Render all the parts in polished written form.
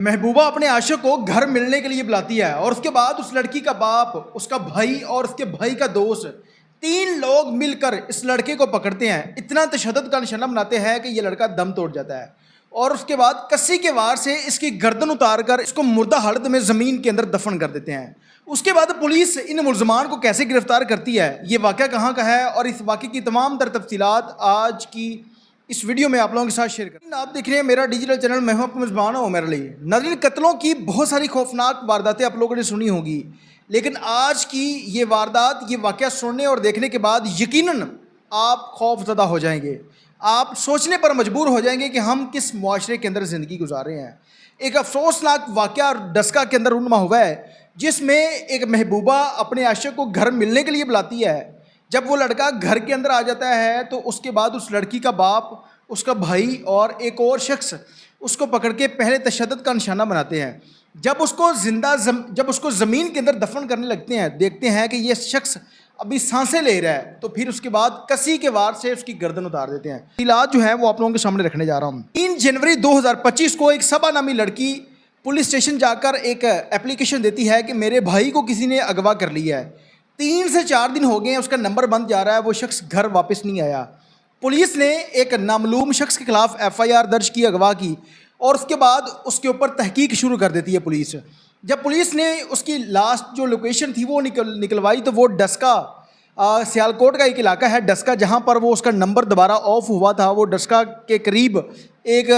محبوبہ اپنے عاشق کو گھر ملنے کے لیے بلاتی ہے اور اس کے بعد اس لڑکی کا باپ، اس کا بھائی اور اس کے بھائی کا دوست، تین لوگ مل کر اس لڑکے کو پکڑتے ہیں۔ اتنا تشدد کا نشانہ بناتے ہیں کہ یہ لڑکا دم توڑ جاتا ہے اور اس کے بعد کسی کے وار سے اس کی گردن اتار کر اس کو مردہ حالت میں زمین کے اندر دفن کر دیتے ہیں۔ اس کے بعد پولیس ان ملزمان کو کیسے گرفتار کرتی ہے، یہ واقعہ کہاں کا ہے اور اس واقعے کی تمام تر تفصیلات آج کی اس ویڈیو میں آپ لوگوں کے ساتھ شیئر کریں۔ آپ دیکھ رہے ہیں میرا ڈیجیٹل چینل، میں ہوں آپ کا میزبان ہوں عمر علی۔ ناظرین، قتلوں کی بہت ساری خوفناک وارداتیں آپ لوگوں نے سنی ہوگی، لیکن آج کی یہ واردات، یہ واقعہ سننے اور دیکھنے کے بعد یقیناً آپ خوف زدہ ہو جائیں گے۔ آپ سوچنے پر مجبور ہو جائیں گے کہ ہم کس معاشرے کے اندر زندگی گزار رہے ہیں۔ ایک افسوسناک واقعہ ڈسکا کے اندر رونما ہوا ہے، جس میں ایک محبوبہ اپنے عاشق کو گھر ملنے کے لیے بلاتی ہے۔ جب وہ لڑکا گھر کے اندر آ جاتا ہے تو اس کے بعد اس لڑکی کا باپ، اس کا بھائی اور ایک اور شخص اس کو پکڑ کے پہلے تشدد کا نشانہ بناتے ہیں۔ جب اس کو زمین کے اندر دفن کرنے لگتے ہیں، دیکھتے ہیں کہ یہ شخص ابھی سانسیں لے رہا ہے، تو پھر اس کے بعد کسی کے وار سے اس کی گردن اتار دیتے ہیں۔ تفصیلات جو ہیں وہ آپ لوگوں کے سامنے رکھنے جا رہا ہوں۔ 3 جنوری 2025 کو ایک صبا نامی لڑکی پولیس اسٹیشن جا کر ایک اپلیکیشن دیتی ہے کہ میرے بھائی کو کسی نے اغوا کر لیا ہے، 3 سے 4 دن ہو گئے ہیں، اس کا نمبر بند جا رہا ہے، وہ شخص گھر واپس نہیں آیا۔ پولیس نے ایک نامعلوم شخص کے خلاف FIR درج کی، اغوا کی، اور اس کے بعد اس کے اوپر تحقیق شروع کر دیتی ہے پولیس۔ جب پولیس نے اس کی لاسٹ جو لوکیشن تھی وہ نکلوائی تو وہ ڈسکا، سیالکوٹ کا ایک علاقہ ہے ڈسکا، جہاں پر وہ اس کا نمبر دوبارہ آف ہوا تھا۔ وہ ڈسکا کے قریب ایک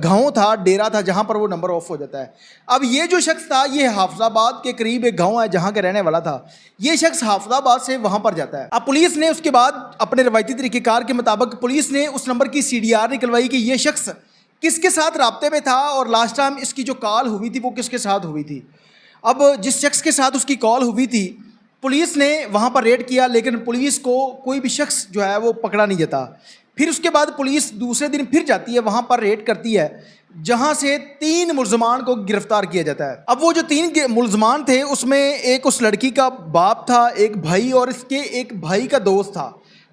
گاؤں تھا، ڈیرا تھا، جہاں پر وہ نمبر آف ہو جاتا ہے۔ اب یہ جو شخص تھا، یہ حافظ آباد کے قریب ایک گاؤں ہے جہاں کا رہنے والا تھا۔ یہ شخص حافظ آباد سے وہاں پر جاتا ہے۔ اب پولیس نے اس کے بعد اپنے روایتی طریقہ کار کے مطابق پولیس نے اس نمبر کی CDR نکلوائی کہ یہ شخص کس کے ساتھ رابطے میں تھا اور لاسٹ ٹائم اس کی جو کال ہوئی تھی وہ کس کے ساتھ ہوئی تھی۔ اب جس شخص کے ساتھ اس کی کال ہوئی تھی، پولیس نے وہاں پر ریڈ کیا، لیکن پولیس کو کوئی بھی شخص جو ہے وہ پکڑا نہیں جاتا۔ پھر اس کے بعد پولیس دوسرے دن پھر جاتی ہے، وہاں پر ریڈ کرتی ہے، جہاں سے 3 ملزمان کو گرفتار کیا جاتا ہے۔ اب وہ جو 3 ملزمان تھے، اس میں ایک اس لڑکی کا باپ تھا، ایک بھائی اور اس کے ایک بھائی کا دوست تھا۔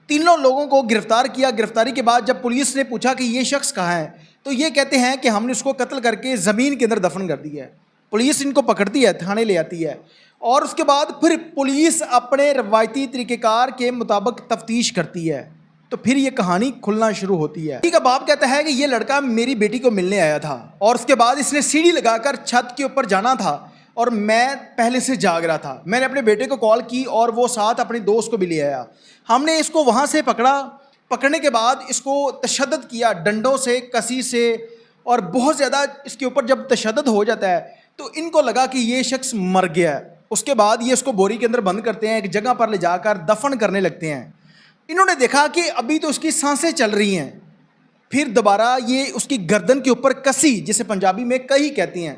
تینوں لوگوں کو گرفتار کیا۔ گرفتاری کے بعد جب پولیس نے پوچھا کہ یہ شخص کہاں ہے، تو یہ کہتے ہیں کہ ہم نے اس کو قتل کر کے زمین کے اندر دفن کر دیا ہے۔ پولیس ان کو پکڑتی ہے، تھانے لے آتی ہے، اور اس کے بعد پھر پولیس اپنے روایتی طریقہ کار کے مطابق تفتیش کرتی ہے۔ تو پھر یہ کہانی کھلنا شروع ہوتی ہے۔ لڑکی کا باپ کہتا ہے کہ یہ لڑکا میری بیٹی کو ملنے آیا تھا اور اس کے بعد اس نے سیڑھی لگا کر چھت کے اوپر جانا تھا اور میں پہلے سے جاگ رہا تھا۔ میں نے اپنے بیٹے کو کال کی اور وہ ساتھ اپنے دوست کو بھی لے آیا۔ ہم نے اس کو وہاں سے پکڑا۔ پکڑنے کے بعد اس کو تشدد کیا، ڈنڈوں سے، کسی سے، اور بہت زیادہ اس کے اوپر جب تشدد ہو جاتا ہے تو ان کو لگا کہ یہ شخص مر گیا ہے۔ اس کے بعد یہ اس کو بوری کے اندر بند کرتے ہیں، ایک جگہ پر لے جا کر دفن کرنے لگتے ہیں۔ انہوں نے دیکھا کہ ابھی تو اس کی سانسیں چل رہی ہیں، پھر دوبارہ یہ اس کی گردن کے اوپر کسی، جسے پنجابی میں کہی کہتے ہیں،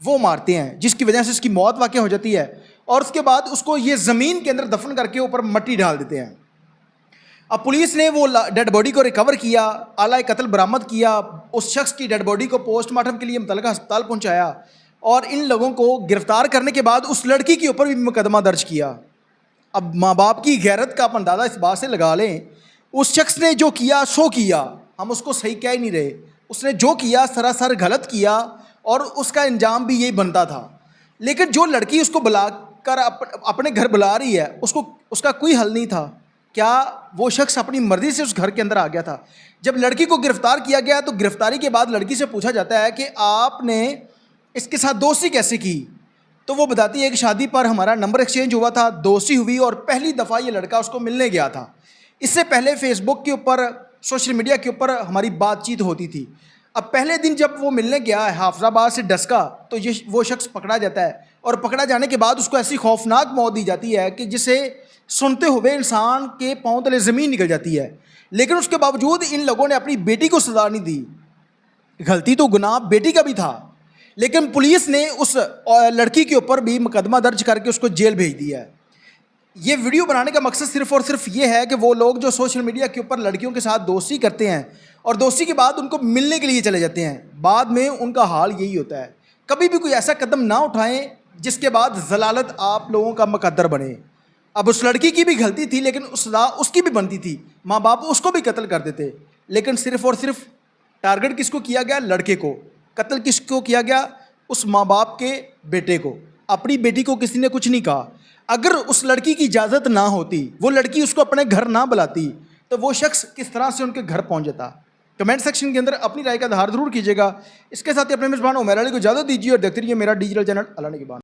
وہ مارتے ہیں، جس کی وجہ سے اس کی موت واقع ہو جاتی ہے، اور اس کے بعد اس کو یہ زمین کے اندر دفن کر کے اوپر مٹی ڈال دیتے ہیں۔ اب پولیس نے وہ ڈیڈ باڈی کو ریکور کیا، آلہ قتل برآمد کیا، اس شخص کی ڈیڈ باڈی کو پوسٹ مارٹم کے لیے متعلقہ ہسپتال پہنچایا، اور ان لوگوں کو گرفتار کرنے کے بعد اس لڑکی کے اوپر بھی مقدمہ درج کیا۔ اب ماں باپ کی غیرت کا آپ اندازہ اس بات سے لگا لیں، اس شخص نے جو کیا سو کیا، ہم اس کو صحیح کہہ ہی نہیں رہے، اس نے جو کیا سراسر غلط کیا اور اس کا انجام بھی یہی بنتا تھا۔ لیکن جو لڑکی اس کو بلا کر اپنے گھر بلا رہی ہے، اس کا کوئی حل نہیں تھا۔ کیا وہ شخص اپنی مرضی سے اس گھر کے اندر آ گیا تھا؟ جب لڑکی کو گرفتار کیا گیا تو گرفتاری کے بعد لڑکی سے پوچھا جاتا ہے کہ آپ نے اس کے ساتھ دوستی کیسے کی؟ تو وہ بتاتی ہے کہ شادی پر ہمارا نمبر ایکسچینج ہوا تھا، دوستی ہوئی اور پہلی دفعہ یہ لڑکا اس کو ملنے گیا تھا۔ اس سے پہلے فیس بک کے اوپر، سوشل میڈیا کے اوپر ہماری بات چیت ہوتی تھی۔ اب پہلے دن جب وہ ملنے گیا ہے حافظ آباد سے ڈسکا، تو وہ شخص پکڑا جاتا ہے، اور پکڑا جانے کے بعد اس کو ایسی خوفناک موت دی جاتی ہے کہ جسے سنتے ہوئے انسان کے پاؤں تلے زمین نکل جاتی ہے۔ لیکن اس کے باوجود ان لوگوں نے اپنی بیٹی کو سزا نہیں دی۔ غلطی تو گناہ بیٹی کا بھی تھا، لیکن پولیس نے اس لڑکی کے اوپر بھی مقدمہ درج کر کے اس کو جیل بھیج دیا ہے۔ یہ ویڈیو بنانے کا مقصد صرف اور صرف یہ ہے کہ وہ لوگ جو سوشل میڈیا کے اوپر لڑکیوں کے ساتھ دوستی کرتے ہیں اور دوستی کے بعد ان کو ملنے کے لیے چلے جاتے ہیں، بعد میں ان کا حال یہی ہوتا ہے۔ کبھی بھی کوئی ایسا قدم نہ اٹھائیں جس کے بعد ضلالت آپ لوگوں کا مقدر بنے۔ اب اس لڑکی کی بھی غلطی تھی، لیکن اس کی بھی بنتی تھی، ماں باپ اس کو بھی قتل کر دیتے، لیکن صرف اور صرف ٹارگٹ کس کو کیا گیا؟ لڑکے کو۔ قتل کس کو کیا گیا؟ اس ماں باپ کے بیٹے کو، اپنی بیٹی کو کسی نے کچھ نہیں کہا، اگر اس لڑکی کی اجازت نہ ہوتی، وہ لڑکی اس کو اپنے گھر نہ بلاتی، تو وہ شخص کس طرح سے ان کے گھر پہنچ جاتا؟ کمنٹ سیکشن کے اندر اپنی رائے کا اظہار ضرور کیجیے گا۔ اس کے ساتھ ہی اپنے میزبان عمیر علی کو اجازت دیجیے اور دیکھتے رہیے میرا ڈیجیٹل چینل اللہ نگہبان۔